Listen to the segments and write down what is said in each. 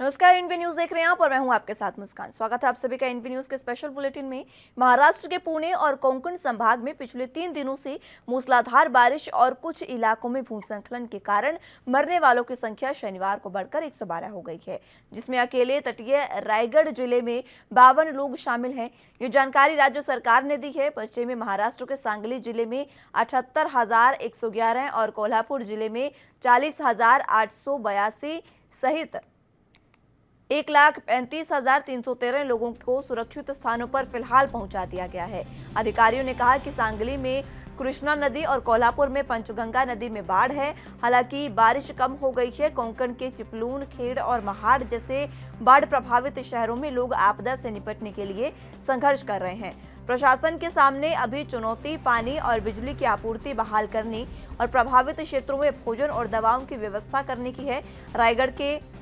नमस्कार, NB news देख रहे हैं आप और मैं हूं आपके साथ मुस्कान। स्वागत है आप सभी का एनबी न्यूज के स्पेशल बुलेटिन में। महाराष्ट्र के पुणे और कोंकण संभाग में पिछले 3 दिनों से मूसलाधार बारिश और कुछ इलाकों में भूस्खलन के कारण मरने वालों की संख्या शनिवार को बढ़कर 112 हो गई है, जिसमें अकेले तटीय रायगढ़ जिले में 52 लोग शामिल हैं। ये जानकारी राज्य सरकार ने दी है। पश्चिमी महाराष्ट्र के सांगली जिले में 78,111 और कोल्हापुर जिले में 40,882 सहित 1,35,313 लोगों को सुरक्षित स्थानों पर फिलहाल पहुंचा दिया गया है। अधिकारियों ने कहा कि सांगली में कृष्णा नदी और कोल्हापुर में पंचगंगा नदी में बाढ़ है। हालांकि बारिश कम हो गई है। कोंकण के चिपलून, खेड़ और महाड़ जैसे बाढ़ प्रभावित शहरों में लोग आपदा से निपटने के लिए संघर्ष कर रहे हैं। प्रशासन के सामने अभी चुनौती पानी और बिजली की आपूर्ति बहाल करने और प्रभावित क्षेत्रों में भोजन और दवाओं की व्यवस्था करने की है। रायगढ़ के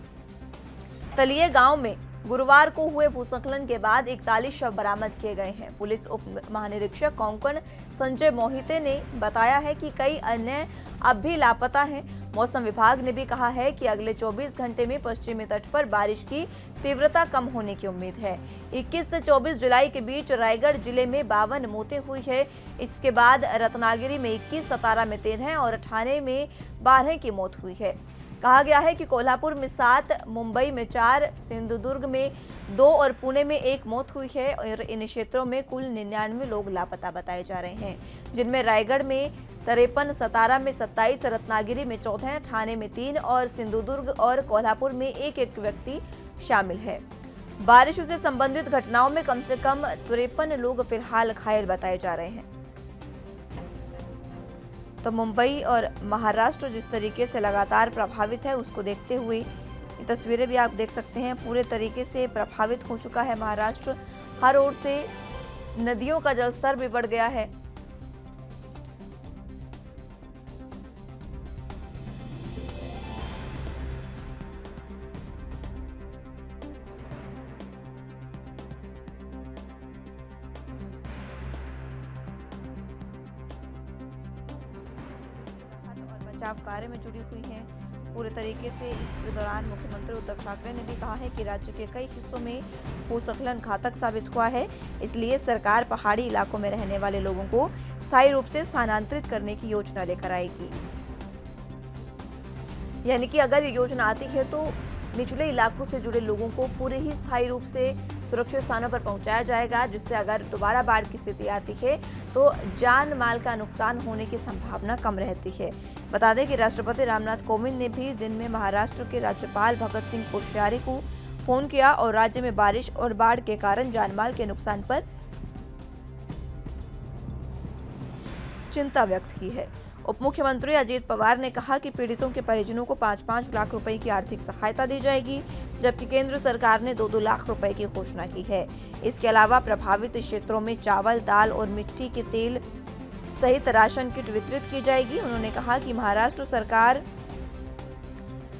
तलिये गांव में गुरुवार को हुए भूस्खलन के बाद 41 शव बरामद किए गए हैं। पुलिस उप महानिरीक्षक कोंकण संजय मोहिते ने बताया है कि कई अन्य अब भी लापता हैं। मौसम विभाग ने भी कहा है कि अगले 24 घंटे में पश्चिमी तट पर बारिश की तीव्रता कम होने की उम्मीद है। 21 से 24 जुलाई के बीच रायगढ़ जिले में 52 मौतें हुई है। इसके बाद रत्नागिरी में 21, सतारा में 13 और ठाणे में 12 की मौत हुई है। कहा गया है कि कोल्हापुर में 7, मुंबई में 4, सिंधुदुर्ग में 2 और पुणे में 1 मौत हुई है और इन क्षेत्रों में कुल 99 लोग लापता बताए जा रहे हैं, जिनमें रायगढ़ में 53, सतारा में 27, रत्नागिरी में 14, ठाणे में 3 और सिंधुदुर्ग और कोल्हापुर में 1 व्यक्ति शामिल है। बारिश से संबंधित घटनाओं में कम से कम 53 लोग फिलहाल घायल बताए जा रहे हैं। तो मुंबई और महाराष्ट्र जिस तरीके से लगातार प्रभावित है, उसको देखते हुए ये तस्वीरें भी आप देख सकते हैं। पूरे तरीके से प्रभावित हो चुका है महाराष्ट्र। हर ओर से नदियों का जलस्तर भी बढ़ गया है। बचाव कार्य में जुड़ी हुई हैं पूरे तरीके से। इस दौरान मुख्यमंत्री उद्धव ठाकरे ने भी कहा है कि राज्य के कई हिस्सों में भूस्खलन घातक साबित हुआ है, इसलिए सरकार पहाड़ी इलाकों में रहने वाले लोगों को स्थायी रूप से स्थानांतरित करने की योजना लेकर आएगी। यानी कि अगर ये योजना आती है तो निचले इलाकों से जुड़े लोगों को पूरे ही स्थायी रूप से सुरक्षित स्थानों पर पहुंचाया जाएगा, जिससे अगर दोबारा बाढ़ की स्थिति आती है तो जान माल का नुकसान होने की संभावना कम रहती है। बता दें कि राष्ट्रपति रामनाथ कोविंद ने भी दिन में महाराष्ट्र के राज्यपाल भगत सिंह कोश्यारी को फोन किया और राज्य में बारिश और बाढ़ के कारण जानमाल के नुकसान पर चिंता व्यक्त की है। उप मुख्यमंत्री अजित पवार ने कहा कि पीड़ितों के परिजनों को 5-5 लाख रुपए की आर्थिक सहायता दी जाएगी, जबकि केंद्र सरकार ने 2-2 लाख रुपए की घोषणा की है। इसके अलावा प्रभावित क्षेत्रों में चावल, दाल और मिट्टी के तेल सहित राशन किट वितरित की जाएगी। उन्होंने कहा कि महाराष्ट्र सरकार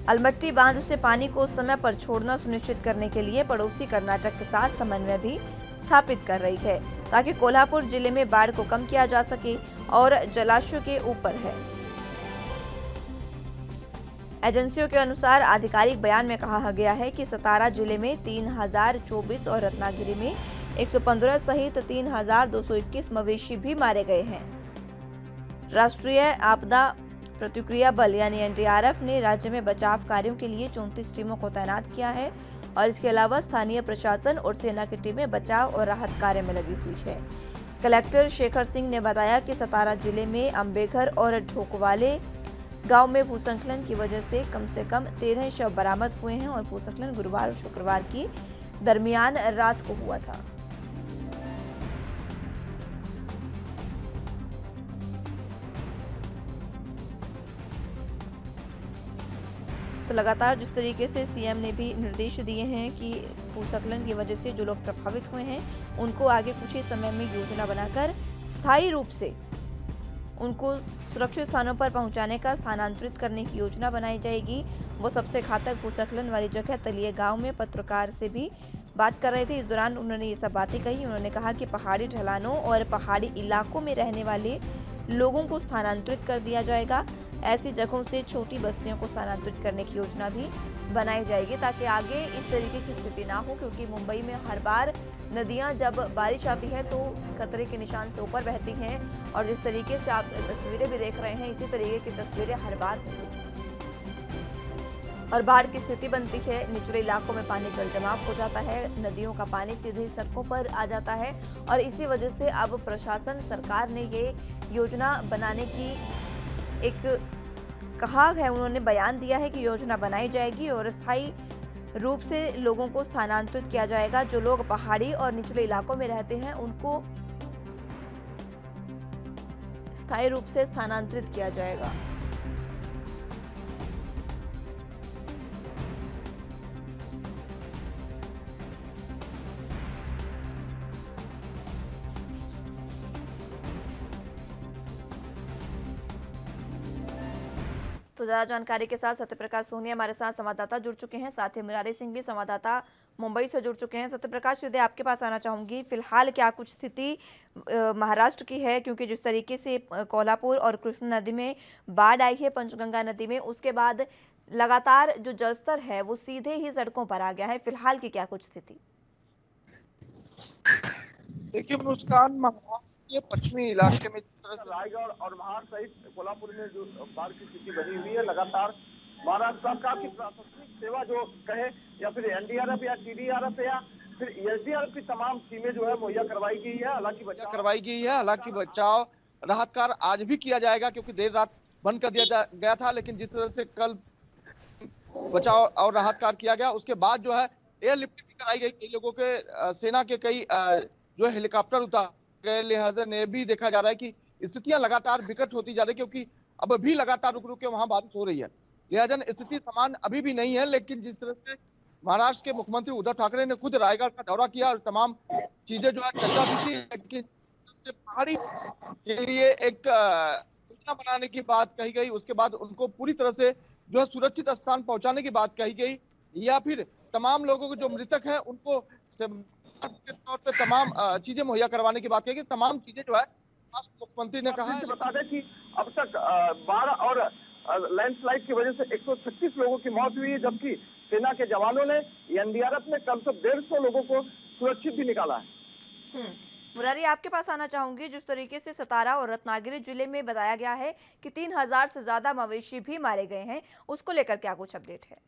अलमट्टी बांध से पानी को समय पर छोड़ना सुनिश्चित करने के लिए पड़ोसी कर्नाटक के साथ समन्वय भी स्थापित कर रही है, ताकि कोल्हापुर जिले में बाढ़ को कम किया जा सके और जलाशयों के ऊपर है। एजेंसियों के अनुसार आधिकारिक बयान में कहा गया है कि सतारा जिले में 3,024 और रत्नागिरी में 115 सहित 3,221 मवेशी भी मारे गए हैं। राष्ट्रीय आपदा प्रतिक्रिया बल यानी एनडीआरएफ ने राज्य में बचाव कार्यों के लिए 34 टीमों को तैनात किया है और इसके अलावा स्थानीय प्रशासन और सेना की टीमें बचाव और राहत कार्य में लगी हुई है। कलेक्टर शेखर सिंह ने बताया कि सतारा जिले में अंबेघर और ढोकवाले गांव में भूस्खलन की वजह से कम 13 शव बरामद हुए हैं और भूस्खलन गुरुवार और शुक्रवार की दरमियान रात को हुआ था। तो लगातार जिस तरीके से सीएम ने भी निर्देश दिए हैं कि भूस्खलन की वजह से जो लोग प्रभावित हुए हैं उनको आगे कुछ ही समय में योजना बनाकर स्थायी रूप से उनको सुरक्षित स्थानों पर पहुंचाने का स्थानांतरित करने की योजना बनाई जाएगी। वो सबसे घातक भूस्खलन वाली जगह तलिये गांव में पत्रकार से भी बात कर रहे थे। इस दौरान उन्होंने ये सब बातें कही। उन्होंने कहा कि पहाड़ी ढलानों और पहाड़ी इलाकों में रहने वाले लोगों को स्थानांतरित कर दिया जाएगा। ऐसी जगहों से छोटी बस्तियों को स्थानांतरित करने की योजना भी बनाई जाएगी ताकि आगे इस तरीके की स्थिति ना हो, क्योंकि मुंबई में हर बार नदियां जब बारिश आती है तो खतरे के निशान से ऊपर बहती हैं और जिस तरीके से आप तस्वीरें भी देख रहे हैं, इसी तरीके की तस्वीरें हर बार होती हैं और बाढ़ की स्थिति बनती है। निचले इलाकों में पानी जल जमाव हो जाता है, नदियों का पानी सीधे सड़कों पर आ जाता है और इसी वजह से अब प्रशासन, सरकार ने ये योजना बनाने की एक कहा है, उन्होंने बयान दिया है कि योजना बनाई जाएगी और स्थायी रूप से लोगों को स्थानांतरित किया जाएगा। जो लोग पहाड़ी और निचले इलाकों में रहते हैं उनको स्थायी रूप से स्थानांतरित किया जाएगा। तो ज्यादा जानकारी के साथ सत्यप्रकाश सोनी हमारे साथ संवाददाता जुड़ चुके हैं, साथ ही मुरारी सिंह भी संवाददाता मुंबई से जुड़ चुके हैं। सत्यप्रकाश, सीधे आपके पास आना चाहूंगी, फिलहाल क्या कुछ स्थिति महाराष्ट्र की है, क्योंकि जिस तरीके से कोल्हापुर और कृष्णा नदी में बाढ़ आई है, पंचगंगा नदी में, उसके बाद लगातार जो जलस्तर है वो सीधे ही सड़कों पर आ गया है, फिलहाल की क्या कुछ स्थिति? देखिए मुस्कान, महाराष्ट्र के पश्चिमी इलाके में रायगढ़ और महाड़ सहित कोल्हापुर में जो बाढ़ की स्थिति बनी हुई है, लगातार महाराष्ट्र सरकार की प्रशासनिक सेवा जो कहे या फिर एनडीआरएफ या टीडीआरएफ या फिर एसडीआरएफ की तमाम टीमें जो है मुहैया करवाई गई है। हालांकि बचाव राहत कार्य आज भी किया जाएगा, क्योंकि देर रात बंद कर दिया गया था, लेकिन जिस तरह से कल बचाव और राहत कार्य किया गया, उसके बाद जो है एयरलिफ्टिंग भी कराई गई। कई लोगों के सेना के कई जो हेलीकॉप्टर उतार गए, लिहाजा ने भी देखा जा रहा है कि स्थितियां लगातार विकट होती जा रही है, क्योंकि अब भी लगातार रुक रुक के वहां बारिश हो रही है। लिहाजा स्थिति समान अभी भी नहीं है, लेकिन जिस तरह से महाराष्ट्र के मुख्यमंत्री उद्धव ठाकरे ने खुद रायगढ़ का दौरा किया और तमाम चीजें जो है चर्चा भी थी, लेकिन पहाड़ी के लिए एक योजना बनाने की बात कही गई, उसके बाद उनको पूरी तरह से जो है सुरक्षित स्थान पहुंचाने की बात कही गई, या फिर तमाम लोगों को जो मृतक हैं उनको के तौर पे तमाम चीजें मुहैया करवाने की बात कही गई। तमाम चीजें जो है मुख्यमंत्री ने कहा है। बता दें कि अब तक बाढ़ और लैंडस्लाइड की वजह से 136 लोगों की मौत हुई है, जबकि सेना के जवानों ने, एनडीआरएफ ने कम से 150 लोगों को सुरक्षित भी निकाला है। मुरारी, आपके पास आना चाहूंगी, जिस तरीके से सतारा और रत्नागिरी जिले में बताया गया है कि 3000 से ज्यादा मवेशी भी मारे गए हैं, उसको लेकर क्या कुछ अपडेट है?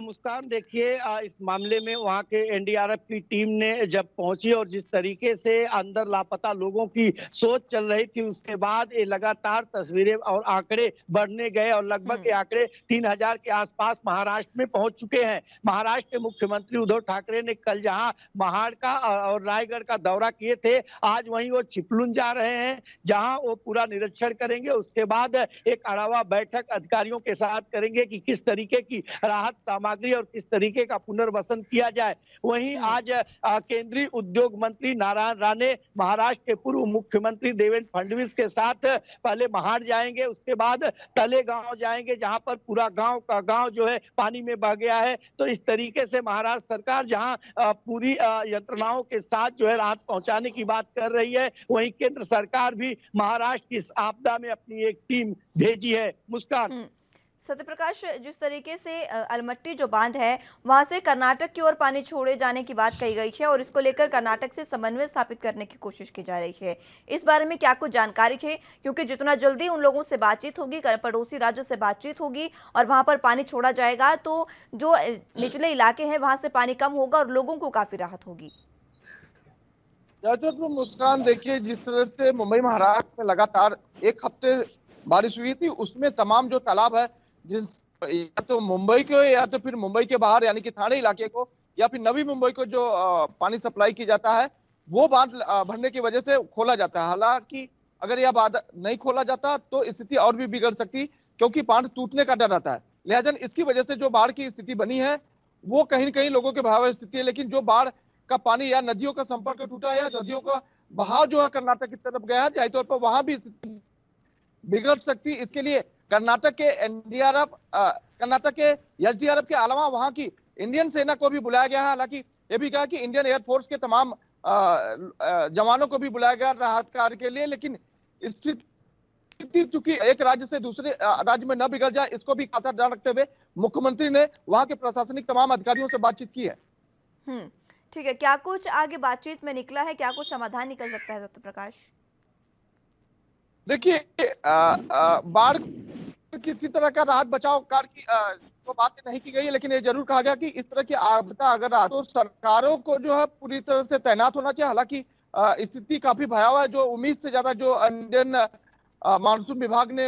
मुस्कान, देखिए इस मामले में वहां के एनडीआरएफ की टीम ने जब पहुंची और जिस तरीके से अंदर लापता लोगों की सोच चल रही थी, उसके बाद ये लगातार तस्वीरें और आंकड़े बढ़ने गए और लगभग ये आंकड़े 3000 के आसपास महाराष्ट्र में पहुंच चुके हैं। महाराष्ट्र के मुख्यमंत्री उद्धव ठाकरे ने कल जहां महाड़ का और रायगढ़ का दौरा किए थे, आज वहीं वो चिपलुन जा रहे हैं, जहां वो पूरा निरीक्षण करेंगे। उसके बाद एक आढावा बैठक अधिकारियों के साथ करेंगे कि किस तरीके की राहत सामग्री और किस तरीके का पुनर्वसन किया जाए। वहीं आज केंद्रीय उद्योग मंत्री नारायण राणे महाराष्ट्र के पूर्व मुख्यमंत्री देवेंद्र फडणवीस के साथ पहले महाड़ जाएंगे, उसके बाद तले गांव जाएंगे, जहां पर पूरा गांव का गांव जो है पानी में बह गया है। तो इस तरीके से महाराष्ट्र सरकार जहां पूरी यंत्रणाओं के साथ जो है राहत पहुंचाने की बात कर रही है, वहीं केंद्र सरकार भी महाराष्ट्र की इस आपदा में अपनी एक टीम भेजी है। मुस्कान। सत्यप्रकाश, जिस तरीके से अलमट्टी जो बांध है वहां से कर्नाटक की ओर पानी छोड़े जाने की बात कही गई है और इसको लेकर कर्नाटक से समन्वय स्थापित करने की कोशिश की जा रही है, इस बारे में क्या कुछ जानकारी है? क्योंकि जितना जल्दी उन लोगों से बातचीत होगी, पड़ोसी राज्यों से बातचीत होगी और वहां पर पानी छोड़ा जाएगा, तो जो निचले इलाके हैं वहां से पानी कम होगा और लोगों को काफी राहत होगी। मुस्कान, देखिए जिस तरह से मुंबई महाराष्ट्र में लगातार एक हफ्ते बारिश हुई थी, उसमें तमाम जो तालाब है, या तो मुंबई को या तो फिर मुंबई के बाहर यानी कि थाने इलाके को या फिर नवी मुंबई को जो पानी सप्लाई की जाता है, वो बांध भरने की वजह से खोला जाता है। हालांकि अगर यह बांध नहीं खोला जाता तो स्थिति और भी बिगड़ सकती, क्योंकि बांध टूटने का डर रहता है। लिहाजा इसकी वजह से जो बाढ़ की स्थिति बनी है वो कहीं न कहीं लोगों के भयावह स्थिति है, लेकिन जो बाढ़ का पानी या नदियों का संपर्क टूटा है, नदियों का बहाव जो है कर्नाटक की तरफ गया है, जाहिर तौर पर वहां भी स्थिति बिगड़ सकती। इसके लिए कर्नाटक के एनडीआरएफ, कर्नाटक के एसडीआरएफ के अलावा वहां की इंडियन सेना को भी बुलाया गया है। हालांकि ये भी कहा कि इंडियन एयरफोर्स के तमाम जवानों को भी बुलाया गया राहत कार्य के लिए, लेकिन स्थिति परिस्थिति चूंकि एक राज्य से दूसरे राज्य में न बिगड़ जाए, इसको भी खासा ध्यान रखते हुए मुख्यमंत्री ने वहां के प्रशासनिक तमाम अधिकारियों से बातचीत की है। ठीक है, क्या कुछ आगे बातचीत में निकला है, क्या कुछ समाधान निकल सकता है सत्य प्रकाश? देखिए, बाढ़ किसी तरह का राहत बचाव कार्य की तो बात नहीं की गई है, लेकिन ये जरूर कहा गया कि इस तरह की आपदा अगर आ तो सरकारों को जो है पूरी तरह से तैनात होना चाहिए। हालांकि स्थिति काफी भयावह है, जो उम्मीद से ज्यादा जो इंडियन मानसून विभाग ने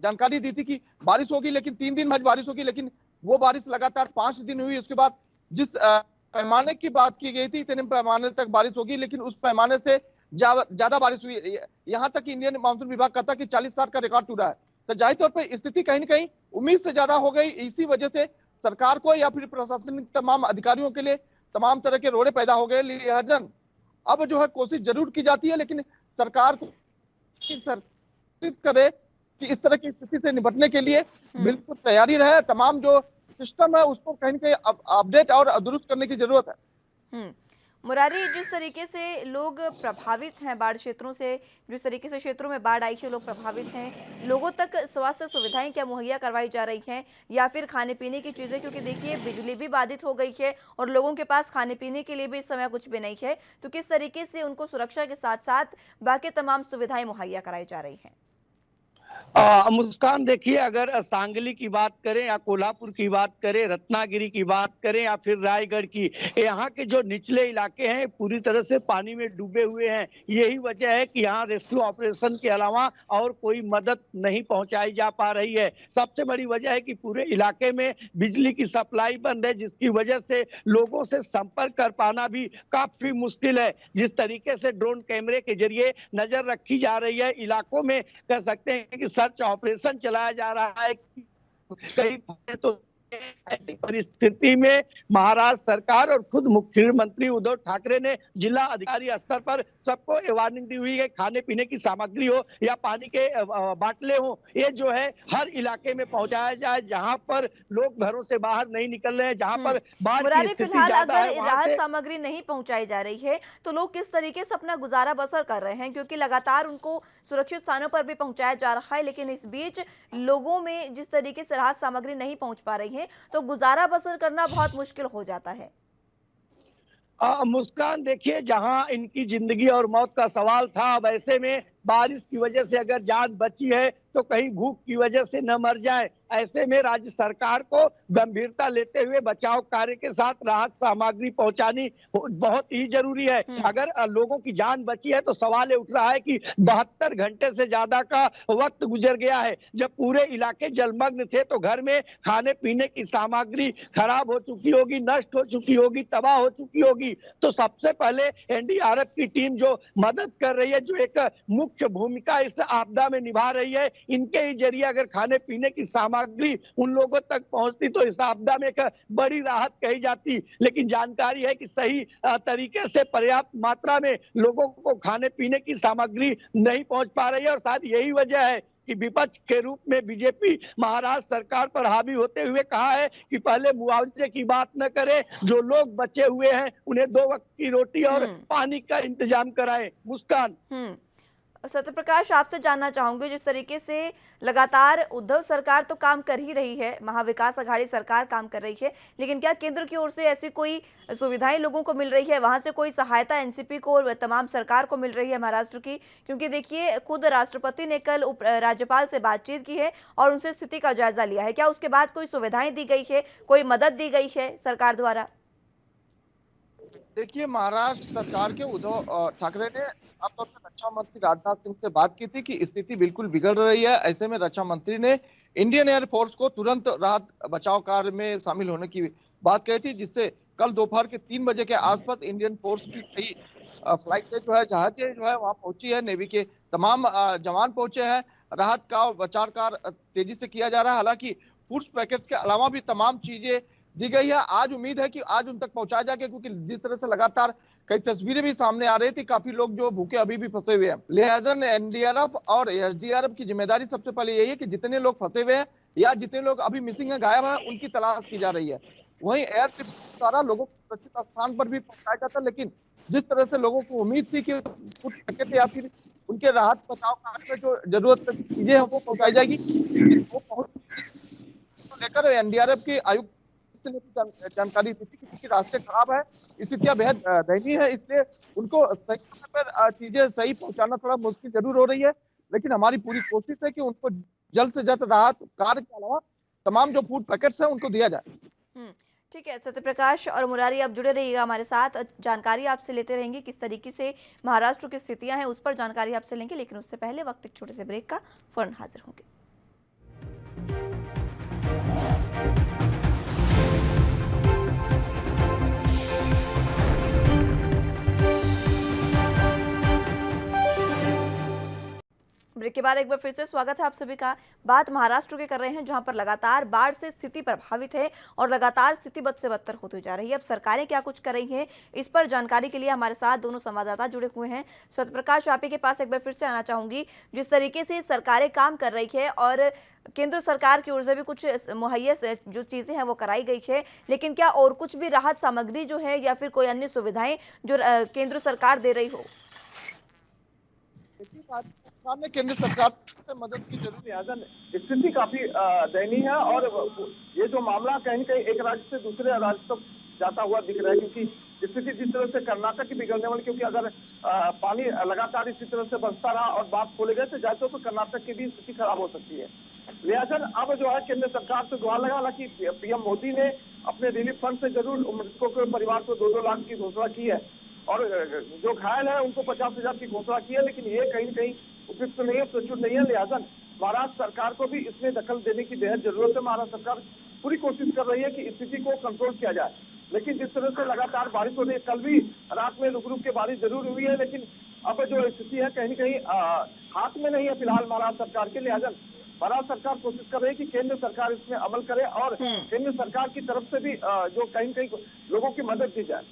जानकारी दी थी कि बारिश होगी, लेकिन 3 दिन बाद बारिश होगी, लेकिन वो बारिश लगातार 5 दिन हुई। उसके बाद जिस पैमाने की बात की गई थी, इतने पैमाने तक बारिश होगी, लेकिन उस पैमाने से ज्यादा बारिश हुई। यहाँ तक इंडियन मानसून विभाग कहता कि 40 साल का रिकॉर्ड टूटा है। तो जाहिर तौर पर स्थिति कहीं ना कहीं उम्मीद से ज्यादा हो गई। इसी वजह से सरकार को या फिर प्रशासनिक तमाम अधिकारियों के लिए तमाम तरह के रोड़े पैदा हो गए। लिहाजन अब जो है कोशिश जरूर की जाती है, लेकिन सरकार को करे कि इस तरह की स्थिति से निपटने के लिए बिल्कुल तैयारी रहे। तमाम जो सिस्टम है उसको कहीं ना कहीं अपडेट और दुरुस्त करने की जरूरत है। मुरारी, जिस तरीके से लोग प्रभावित हैं बाढ़ क्षेत्रों से, जिस तरीके से क्षेत्रों में बाढ़ आई है लोग प्रभावित हैं, लोगों तक स्वास्थ्य सुविधाएं क्या मुहैया करवाई जा रही हैं या फिर खाने पीने की चीज़ें? क्योंकि देखिए बिजली भी बाधित हो गई है और लोगों के पास खाने पीने के लिए भी इस समय कुछ भी नहीं है, तो किस तरीके से उनको सुरक्षा के साथ साथ बाकी तमाम सुविधाएं मुहैया कराई जा रही हैं? मुस्कान, देखिए, अगर सांगली की बात करें या कोल्हापुर की बात करें, रत्नागिरी की बात करें या फिर रायगढ़ की, यहाँ के जो निचले इलाके हैं पूरी तरह से पानी में डूबे हुए हैं। यही वजह है कि यहाँ रेस्क्यू ऑपरेशन के अलावा और कोई मदद नहीं पहुंचाई जा पा रही है। सबसे बड़ी वजह है कि पूरे इलाके में बिजली की सप्लाई बंद है, जिसकी वजह से लोगों से संपर्क कर पाना भी काफी मुश्किल है। जिस तरीके से ड्रोन कैमरे के जरिए नजर रखी जा रही है इलाकों में, कह सकते हैं कि सर्च ऑपरेशन चलाया जा रहा है। कई तो ऐसी परिस्थिति में महाराष्ट्र सरकार और खुद मुख्यमंत्री उद्धव ठाकरे ने जिला अधिकारी स्तर पर सबको वार्निंग दी हुई है, खाने पीने की सामग्री हो या पानी के बाटले हो, ये जो है हर इलाके में पहुंचाया जाए जहां पर लोग घरों से बाहर नहीं निकल रहे हैं, जहां पर बाढ़ की स्थिति फिलहाल ज्यादा अगर है। राहत सामग्री नहीं पहुंचाई जा रही है तो लोग किस तरीके से अपना गुजारा बसर कर रहे हैं? क्योंकि लगातार उनको सुरक्षित स्थानों पर भी पहुंचाया जा रहा है, लेकिन इस बीच लोगों में जिस तरीके से राहत सामग्री नहीं पहुंच पा रही है तो गुजारा बसर करना बहुत मुश्किल हो जाता है। मुस्कान, देखिए, जहां इनकी जिंदगी और मौत का सवाल था, वैसे में बारिश की वजह से अगर जान बची है तो कहीं भूख की वजह से न मर जाए। ऐसे में राज्य सरकार को गंभीरता लेते हुए बचाव कार्य के साथ राहत सामग्री पहुंचानी बहुत ही जरूरी है। अगर लोगों की जान बची है तो सवाल ये उठ रहा है कि 72 घंटे से ज्यादा का वक्त गुजर गया है। जब पूरे इलाके जलमग्न थे तो घर में खाने पीने की सामग्री खराब हो चुकी होगी, नष्ट हो चुकी होगी, तबाह हो चुकी होगी। तो सबसे पहले एनडीआरएफ की टीम जो मदद कर रही है, जो एक मुख्य भूमिका इस आपदा में निभा रही है, इनके ही जरिए अगर खाने पीने की सामग्री उन लोगों तक पहुंचती तो इस आपदा में एक बड़ी राहत कही जाती। लेकिन जानकारी है कि सही तरीके से पर्याप्त मात्रा में लोगों को खाने पीने की सामग्री नहीं पहुंच पा रही है। और शायद यही वजह है कि विपक्ष के रूप में बीजेपी महाराष्ट्र सरकार पर हावी होते हुए कहा है कि पहले मुआवजे की बात न करें, जो लोग बचे हुए हैं उन्हें 2 वक्त की रोटी और पानी का इंतजाम कराएं। मुस्कान, सत्य प्रकाश, आपसे जानना चाहूंगी, जिस तरीके से लगातार उद्धव सरकार तो काम कर ही रही है, महाविकास अघाड़ी सरकार काम कर रही है, लेकिन क्या केंद्र की ओर से ऐसी कोई सुविधाएं लोगों को मिल रही है? वहां से कोई सहायता एनसीपी को और तमाम सरकार को मिल रही है महाराष्ट्र की? क्योंकि देखिए खुद राष्ट्रपति ने कल राज्यपाल से बातचीत की है और उनसे स्थिति का जायजा लिया है। क्या उसके बाद कोई सुविधाएं दी गई है, कोई मदद दी गई है सरकार द्वारा? देखिए, महाराष्ट्र सरकार के उद्धव ठाकरे ने आमतौर पर रक्षा मंत्री राजनाथ सिंह से बात की थी कि स्थिति बिल्कुल बिगड़ रही है। ऐसे में रक्षा मंत्री ने इंडियन एयरफोर्स को तुरंत राहत बचाव कार्य में शामिल होने की बात कही थी, जिससे कल दोपहर के 3 बजे के आसपास इंडियन फोर्स की कई फ्लाइटें जो है, जहाजें जो है वहां पहुंची है। नेवी के तमाम जवान पहुंचे हैं। राहत का और बचाव कार्य तेजी से किया जा रहा है। हालांकि फूड्स पैकेट्स के अलावा भी तमाम चीजें दी गई है। आज उम्मीद है कि आज उन तक पहुंचाया जाएगा, क्योंकि जिस तरह से लगातार कई तस्वीरें भी सामने आ रही थी, काफी लोग जो भूखे अभी भी फंसे हुए हैं। लिहाजा एनडीआरएफ और एसडीआरएफ की जिम्मेदारी सबसे पहले यही है कि जितने लोग फंसे हुए हैं या जितने लोग अभी मिसिंग है, गायब है, उनकी तलाश की जा रही है। वहीं एयर द्वारा लोगों को सुरक्षित स्थान पर भी पहुंचाया जाता है, लेकिन जिस तरह से लोगों को उम्मीद थी कि कुछ पैकेट या फिर उनके राहत बचाव कार्य में जो जरूरत की चीजें हैं वो पहुंचाई जाएगी, लेकिन वो पहुंच को लेकर एनडीआरएफ के आयुक्त ने भी जानकारी दी थी कि चूंकि रास्ते खराब है, स्थितियां बेहद दयनीय है, इसलिए उनको सही समय पर चीजें सही पहुंचाना थोड़ा मुश्किल जरूर हो रही है। लेकिन हमारी पूरी कोशिश है कि उनको जल्द से जल्द राहत कार्य के अलावा तमाम जो फूड पैकेट्स हैं उनको दिया जाए। हम्म, ठीक है। सत्यप्रकाश और मुरारी, आप जुड़े रहिएगा हमारे साथ, जानकारी आपसे लेते रहेंगे किस तरीके से महाराष्ट्र की स्थितियां हैं, उस पर जानकारी आपसे लेंगे। लेकिन उससे पहले वक्त एक छोटे से ब्रेक का, फौरन हाजिर होंगे। ब्रेक के बाद एक बार फिर से स्वागत है आप सभी का। बात महाराष्ट्र की कर रहे हैं, जहां पर लगातार बाढ़ से स्थिति प्रभावित है और लगातार स्थिति बद से बदतर होती जा रही है। अब सरकारें क्या कुछ कर रही हैं, इस पर जानकारी के लिए हमारे साथ दोनों संवाददाता जुड़े हुए हैं। सत्यप्रकाश, आप ही के पास एक बार फिर से आना चाहूंगी। जिस तरीके से सरकारें काम कर रही है और केंद्र सरकार की ओर से भी कुछ मुहैया जो चीजें हैं वो कराई गई है, लेकिन क्या और कुछ भी राहत सामग्री जो है या फिर कोई अन्य सुविधाएं जो केंद्र सरकार दे रही हो? देखिए, राज्य सरकार ने केंद्र सरकार से मदद की जरूरत है। स्थिति काफी दयनीय है और ये जो मामला कहीं न कहीं एक राज्य से दूसरे राज्य तक जाता हुआ दिख रहा है, क्योंकि स्थिति जिस तरह से कर्नाटक की बिगड़ने वाली, क्योंकि अगर पानी लगातार इसी तरह से बरसता रहा और बात खोले गए तो जाते तो कर्नाटक की भी स्थिति खराब हो सकती है। लिहाजा अब जो है केंद्र सरकार से गुहार लगा, हालांकि पीएम मोदी ने अपने रिलीफ फंड से जरूर मृतकों के परिवार को 2-2 लाख की घोषणा की है और जो घायल है उनको 50,000 की घोषणा की है, लेकिन ये कहीं न कहीं उपयुक्त नहीं है, प्रचुर नहीं है। लिहाजा महाराष्ट्र सरकार को भी इसमें दखल देने की बेहद जरूरत है। महाराष्ट्र सरकार पूरी कोशिश कर रही है कि स्थिति को कंट्रोल किया जाए, लेकिन जिस तरह से लगातार बारिश हो रही है, कल भी रात में रुक रुक के बारिश जरूर हुई है, लेकिन अब जो स्थिति है कहीं न कहीं हाथ में नहीं है फिलहाल महाराष्ट्र सरकार के। लिहाजा महाराष्ट्र सरकार कोशिश कर रही है कि केंद्र सरकार इसमें अमल करे और केंद्र सरकार की तरफ से भी जो कहीं न कहीं लोगों की मदद दी जाए।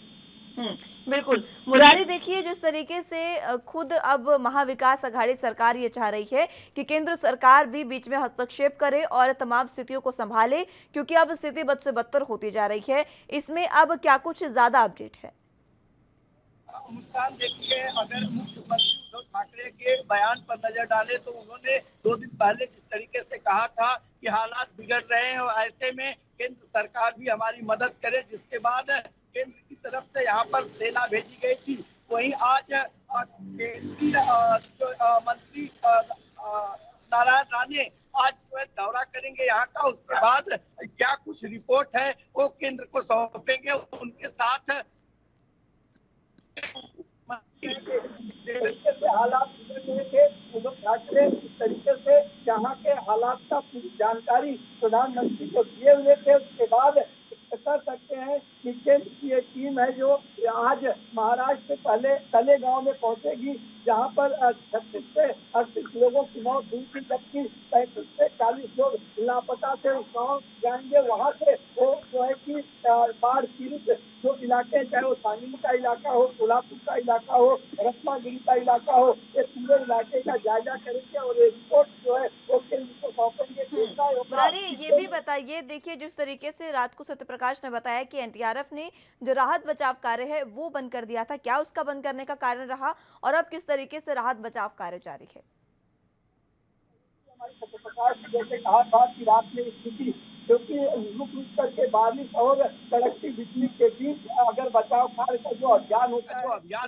बिल्कुल। मुरारी, देखिए जिस तरीके से खुद अब महाविकास आघाड़ी सरकार ये चाह रही है कि केंद्र सरकार भी बीच में हस्तक्षेप करे और तमाम स्थितियों को संभाले, क्योंकि अब स्थिति बद से बदतर होती जा रही है। इसमें अब क्या कुछ ज्यादा अपडेट है? मुस्कान, देखिए, अगर मुख्यमंत्री उद्धव ठाकरे के बयान पर नजर डाले तो उन्होंने 2 दिन पहले जिस तरीके से कहा था कि हालात बिगड़ रहे हैं और ऐसे में केंद्र सरकार भी हमारी मदद करे, जिसके बाद केंद्र की तरफ से यहाँ पर सेना भेजी गई थी। वहीं आज केंद्रीय मंत्री नारायण राणे आज जो है दौरा करेंगे यहाँ का। उसके बाद क्या कुछ रिपोर्ट है वो केंद्र को सौंपेंगे। उनके साथ तरीके से हालात बिगड़ रहे थे, उद्धव ठाकरे इस तरीके से यहाँ के हालात का पूरी जानकारी प्रधानमंत्री को दिए हुए थे। उसके बाद कर सकते हैं कि केंद्र की एक टीम है जो आज महाराष्ट्र से पहले तलेगांव में पहुंचेगी, जहां पर 36 से 38 लोगों की मौत हुई थी, जबकि 35 से 40 लोग लापता थे। उस गाँव जाएंगे, वहां से वो जो है कि बाढ़ पीड़ित जो इलाके, चाहे वो सांगली का इलाका हो, कोल्हापुर का इलाका हो, रत्नागिरी का इलाका हो, ये पूरे इलाके का जायजा करेंगे और ये रिपोर्ट जो है वो केंद्र को सौंपेंगे। मुरारी, ये भी बताइए, देखिए जिस तरीके से रात को सत्यप्रकाश ने बताया कि एनडीआरएफ ने जो राहत बचाव कार्य है वो बंद कर दिया था, क्या उसका बंद करने का कारण रहा और अब किस तरीके से राहत बचाव कार्य जारी है? हमारे सत्यप्रकाश जैसे कहा था कि रात में स्थिति, क्योंकि रुक रुक करके बारिश और कड़कती बिजली के बीच अगर बचाव कार्य का जो अभियान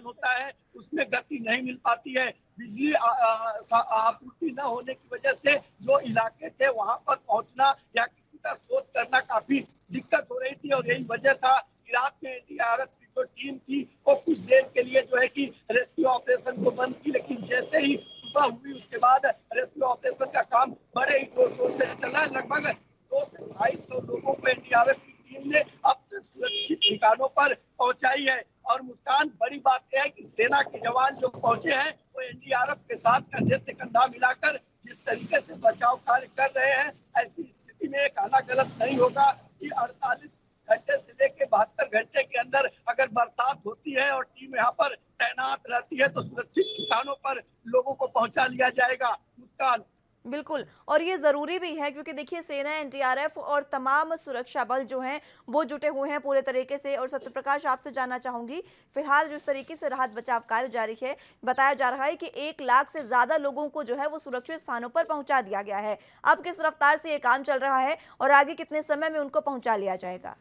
होता है उसमें गति नहीं मिल पाती है। बिजली आपूर्ति न होने की वजह से जो इलाके थे वहां पर पहुंचना या किसी का शोध करना काफी दिक्कत हो रही थी और यही वजह था कि रात में एनडीआरएफ की जो टीम थी वो कुछ देर के लिए जो है कि रेस्क्यू ऑपरेशन को बंद की, लेकिन जैसे ही सुबह हुई उसके बाद रेस्क्यू ऑपरेशन का काम बड़े ही जोर शोर से चला। लगभग 200 से 250 लोगों को एनडीआरएफ की टीम ने अब तक सुरक्षित ठिकानों पर पहुंचाई है। और मुस्कान, बड़ी बात यह है कि सेना के जवान जो पहुंचे हैं वो एनडीआरएफ के साथ कंधे से कंधा मिलाकर जिस तरीके से बचाव कार्य कर रहे हैं, ऐसी स्थिति में कहना गलत नहीं होगा कि 48 घंटे से लेकर 72 घंटे के अंदर अगर बरसात होती है और टीम यहाँ पर तैनात रहती है तो सुरक्षित ठिकानों पर लोगों को पहुंचा लिया जाएगा। मुस्कान, बिल्कुल, और ये ज़रूरी भी है क्योंकि देखिए सेना, एनडीआरएफ और तमाम सुरक्षा बल जो हैं वो जुटे हुए हैं पूरे तरीके से। और सत्यप्रकाश, आपसे जानना चाहूँगी, फिलहाल जिस तरीके से राहत बचाव कार्य जारी है, बताया जा रहा है कि 1 लाख से ज़्यादा लोगों को जो है वो सुरक्षित स्थानों पर पहुँचा दिया गया है। अब किस रफ्तार से ये काम चल रहा है और आगे कितने समय में उनको पहुँचा लिया जाएगा?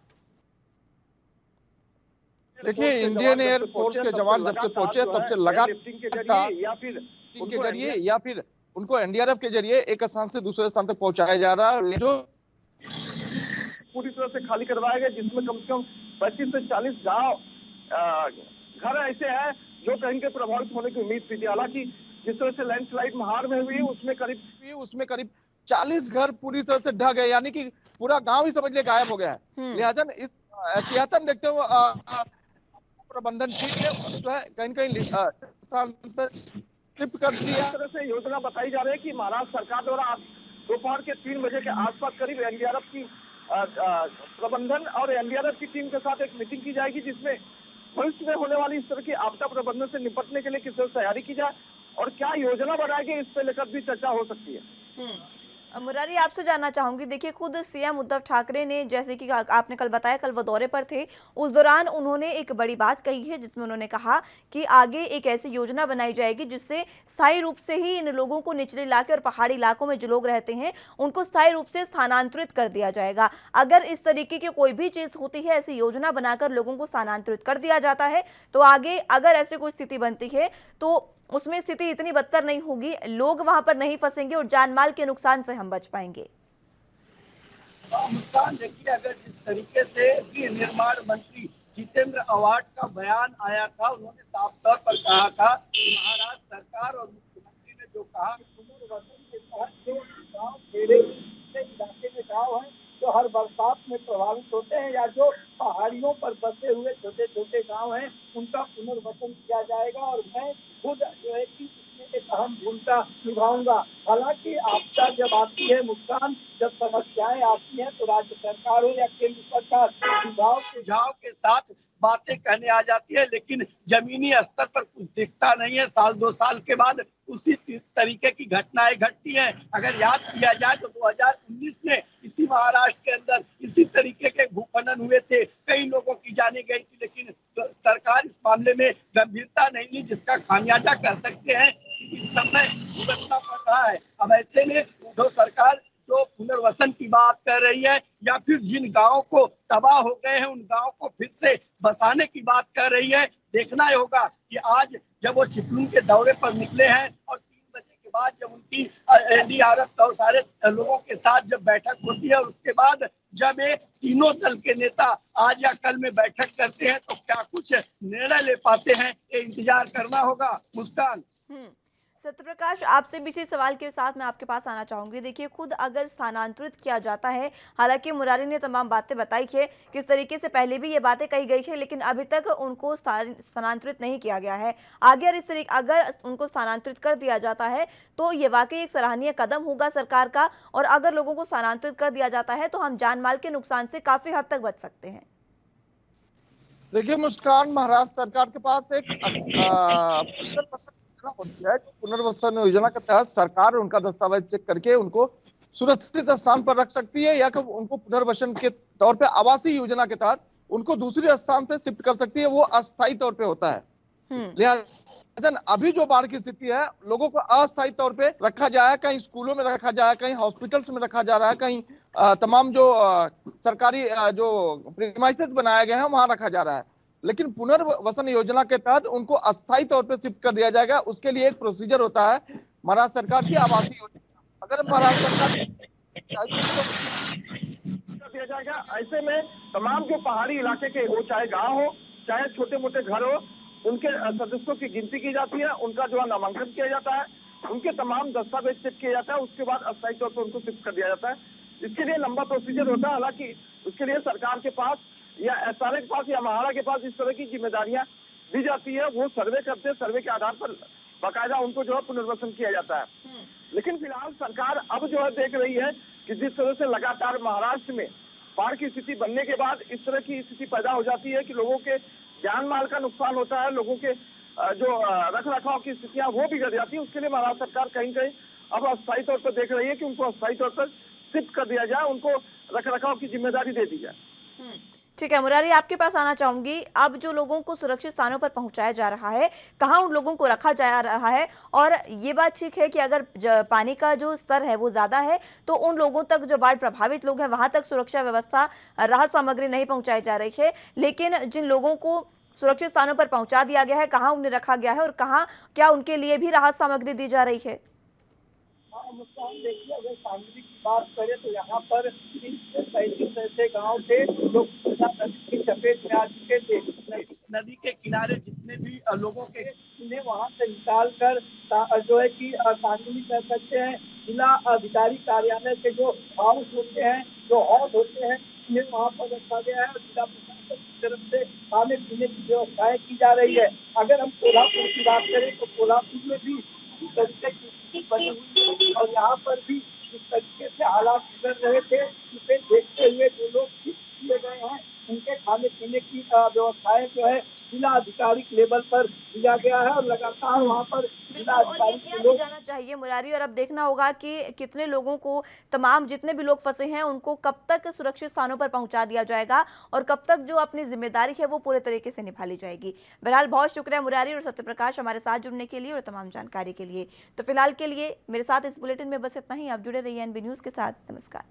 देखिए, इंडियन एयर फोर्स के जवान जब से पहुंचे तब से लगातार के जरिए या फिर उनको एनडीआरएफ के जरिए एक स्थान से दूसरे स्थान तक पहुंचाया जा रहा है। और जो पूरी तरह से खाली करवाया गया, जिसमें कम से कम 25 से 40 गांव घर ऐसे हैं जो कहीं के प्रभावित होने की उम्मीद थी। हालांकि जिस तरह से लैंडस्लाइड महाड़ में हुई, उसमें करीब 40 घर पूरी तरह से ढह गए, यानी कि पूरा गांव ही समझ लिए गायब हो गया है। लिहाजा इस एहतियातन देखते हुए प्रबंधन टीम ने जो है कहीं कहीं स्थान पर शिफ्ट कर दिया। इस तरह से योजना बताई जा रही है कि महाराष्ट्र सरकार द्वारा आज दोपहर के 3 बजे के आसपास करीब एनडीआरएफ की प्रबंधन और एनडीआरएफ की टीम के साथ एक मीटिंग की जाएगी, जिसमें भविष्य में होने वाली इस तरह की आपदा प्रबंधन से निपटने के लिए किस तरह तैयारी की जाए और क्या योजना बनाई गई, इस पे लेकर भी चर्चा हो सकती है। मुरारी, आपसे जानना चाहूंगी, देखिए खुद सीएम उद्धव ठाकरे ने, जैसे कि आपने कल बताया, कल वो दौरे पर थे, उस दौरान उन्होंने एक बड़ी बात कही है जिसमें उन्होंने कहा कि आगे एक ऐसी योजना बनाई जाएगी जिससे स्थायी रूप से ही इन लोगों को निचले इलाके और पहाड़ी इलाकों में जो लोग रहते हैं उनको स्थायी रूप से स्थानांतरित कर दिया जाएगा। अगर इस तरीके की कोई भी चीज होती है, ऐसी योजना बनाकर लोगों को स्थानांतरित कर दिया जाता है, तो आगे अगर ऐसी कोई स्थिति बनती है तो उसमें स्थिति इतनी बदतर नहीं होगी, लोग वहां पर नहीं फंसेंगे और जान माल के नुकसान से हम बच पाएंगे। मुस्कान, देखिए, अगर जिस तरीके से भी निर्माण मंत्री जितेंद्र आव्हाड का बयान आया था, उन्होंने साफ तौर पर कहा था कि महाराष्ट्र सरकार और मुख्यमंत्री ने जो कहा, पुनर्वसन के तहत जो गाँव मेरे इलाके में गाँव है जो हर बरसात में प्रभावित होते हैं या जो पहाड़ियों पर बसे हुए छोटे छोटे गांव हैं, उनका पुनर्वसन किया जाएगा। और मैं खुद जो है कि इसमें एक अहम भूमिका निभाऊंगा। हालांकि आपदा जब आती है, मुस्कान, जब समस्याएं आती हैं तो राज्य सरकार हो या केंद्र सरकार सुझाव के साथ बातें कहने आ जाती है, लेकिन जमीनी स्तर पर कुछ दिखता नहीं है। साल 2 साल के बाद उसी तरीके की घटनाएं घटती हैं। अगर याद किया जाए तो 2019 में इसी महाराष्ट्र के अंदर इसी तरीके के भूखनन हुए थे, कई लोगों की जाने गई थी, लेकिन सरकार इस मामले में गंभीरता नहीं ली, जिसका खामियाजा कह सकते हैं कि इस समय भुगतना पड़ रहा है। अब ऐसे में उद्धव सरकार जो पुनर्वसन की बात कर रही है या फिर जिन गांवों को तबाह हो गए हैं उन गांवों को फिर से बसाने की बात कर रही है, देखना ही होगा कि आज जब वो चिपलून के दौरे पर निकले हैं और 3 बजे के बाद जब उनकी एनडीआरएफ और सारे लोगों के साथ जब बैठक होती है और उसके बाद जब ये तीनों दल के नेता आज या कल में बैठक करते हैं तो क्या कुछ निर्णय ले पाते हैं, ये इंतजार करना होगा। मुस्कान, सत्यप्रकाश, आपसे भी इसी सवाल के साथ मैं आपके पास आना चाहूंगी। देखिए, खुद अगर स्थानांतरित किया जाता है, हालांकि मुरारी ने तमाम बातें बताई है, किस तरीके से पहले भी ये बातें कही गई है, लेकिन अभी तक उनको स्थानांतरित नहीं किया गया है। आगे अगर उनको स्थानांतरित कर दिया जाता है तो ये वाकई एक सराहनीय कदम होगा सरकार का, और अगर लोगों को स्थानांतरित कर दिया जाता है तो हम जान माल के नुकसान से काफी हद तक बच सकते हैं। देखिए मुस्कान, महाराष्ट्र सरकार के पास एक होती है, पुनर्वसन योजना के तहत सरकार उनका दस्तावेज चेक करके उनको सुरक्षित स्थान पर रख सकती है या उनको पुनर्वसन के तौर पे आवासीय योजना के तहत उनको दूसरे स्थान पे शिफ्ट कर सकती है। वो अस्थायी तौर पे होता है। लिहाजा अभी जो बाढ़ की स्थिति है, लोगों को अस्थायी तौर पे रखा जाए, कहीं स्कूलों में रखा जाए, कहीं हॉस्पिटल्स में रखा जा रहा है, कहीं तमाम जो सरकारी जो प्रीमाइसेस बनाए गए हैं वहां रखा जा रहा है। लेकिन पुनर्वसन योजना के तहत उनको अस्थायी तौर पे शिफ्ट कर दिया जाएगा। उसके लिए एक प्रोसीजर होता है महाराष्ट्र सरकार की आवासीय योजना। अगर महाराष्ट्र सरकार कर दिया जाएगा, ऐसे में तमाम जो पहाड़ी इलाके के हो, चाहे गांव हो चाहे छोटे मोटे घर हो, उनके सदस्यों की गिनती की जाती है, उनका जो है नामांकन किया जाता है, उनके तमाम दस्तावेज चेक किया जाता है, उसके बाद अस्थायी तौर पर उनको शिफ्ट कर दिया जाता है। इसके लिए लंबा प्रोसीजर होता है। हालांकि उसके लिए सरकार के पास या एसआरए के पास या महाड़ा के पास इस तरह की जिम्मेदारियां दी जाती है। वो सर्वे करते हैं, सर्वे के आधार पर बाकायदा उनको जो है पुनर्वसन किया जाता है। लेकिन फिलहाल सरकार अब जो है देख रही है कि जिस तरह से लगातार महाराष्ट्र में बाढ़ की स्थिति बनने के बाद इस तरह की स्थिति पैदा हो जाती है कि लोगों के जान माल का नुकसान होता है, लोगों के जो रख रखाव की स्थितियां वो बिगड़ जाती है। उसके लिए महाराष्ट्र सरकार कहीं कहीं अब अस्थायी तौर पर देख रही है कि उनको अस्थायी तौर पर शिफ्ट कर दिया जाए, उनको रख रखाव की जिम्मेदारी दे दी जाए। ठीक है मुरारी, आपके पास आना चाहूंगी। अब जो लोगों को सुरक्षित स्थानों पर पहुंचाया जा रहा है, कहाँ उन लोगों को रखा जा रहा है? और ये बात ठीक है कि अगर पानी का जो स्तर है वो ज्यादा है तो उन लोगों तक, जो बाढ़ प्रभावित लोग हैं, वहां तक सुरक्षा व्यवस्था, राहत सामग्री नहीं पहुंचाई जा रही है। लेकिन जिन लोगों को सुरक्षित स्थानों पर पहुंचा दिया गया है, कहाँ उन्हें रखा गया है और कहाँ क्या उनके लिए भी राहत सामग्री दी जा रही है? मुस्कान, देखिए, अगर सांगली की बात करें तो यहाँ पर 30-35 ऐसे गांव थे जो नदी की चपेट में आ चुके थे। नदी के किनारे जितने भी लोगों के उन्हें वहां से निकाल कर जो है कि सांगली कर सकते हैं। जिला अधिकारी कार्यालय के जो हाउस होते हैं, जो हॉल होते हैं, उन्हें वहाँ पर रखा गया है और जिला प्रशासन की तरफ से खाने पीने की व्यवस्थाएं की जा रही है। अगर हम कोल्हापुर की बात करें तो कोल्हापुर में भी इस तरीके की स्थिति बनी हुई है और यहाँ पर भी इस तरीके से हालात बिगड़ रहे थे। इसे देखते हुए जो लोग किए गए हैं, उनके खाने पीने की व्यवस्थाएं जो है जिला आधिकारिक लेवल पर दिया गया है और लगातार वहाँ पर जिला और ये अधिकारी किया के भी लोग जाना चाहिए मुरारी, और अब देखना होगा कि कितने लोगों को, तमाम जितने भी लोग फंसे हैं उनको कब तक सुरक्षित स्थानों पर पहुंचा दिया जाएगा और कब तक जो अपनी जिम्मेदारी है वो पूरे तरीके से निभा ली जाएगी। बहरहाल बहुत शुक्रिया मुरारी और सत्यप्रकाश हमारे साथ जुड़ने के लिए और तमाम जानकारी के लिए। तो फिलहाल के लिए मेरे साथ इस बुलेटिन में बस इतना ही। आप जुड़े रहिए एनबी न्यूज के साथ। नमस्कार।